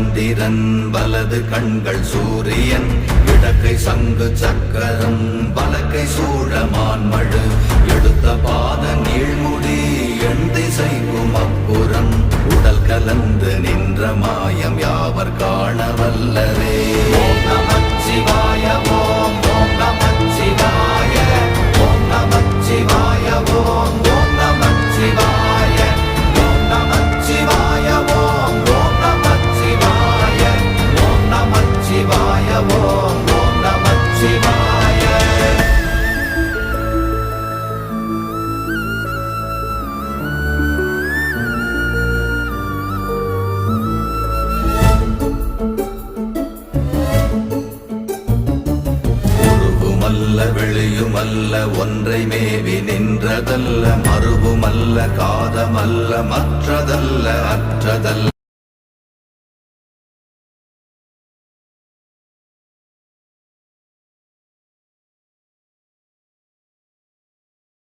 சந்திரன் வலது கண்கள் சூரியன் இடக்கை சங்கு சக்கரம் வலக்கை சூழமான்மழு எடுத்த பாத நீழ்முடி எண் திசைக்கும் அப்புறம் உடல் கலந்து நின்ற மாயம் யாவர் காண வல்லரே. ஓம் நமச்சிவாய ஓம் ஓம் நமச்சிவாய ஓம் நமச்சிவாய ஓம் ஓம் நமச்சிவாய ஓம் நமச்சிவாய ஓம் ஓம் நமச்சிவாய ஓம் நமச்சிவாய ஓம் ஓம் நமச்சிவாய. வெளியுமல்ல ஒன்றை மேவி நின்றதல்ல மறுவுமல்ல காதமல்ல மற்றதல்ல அற்றதல்ல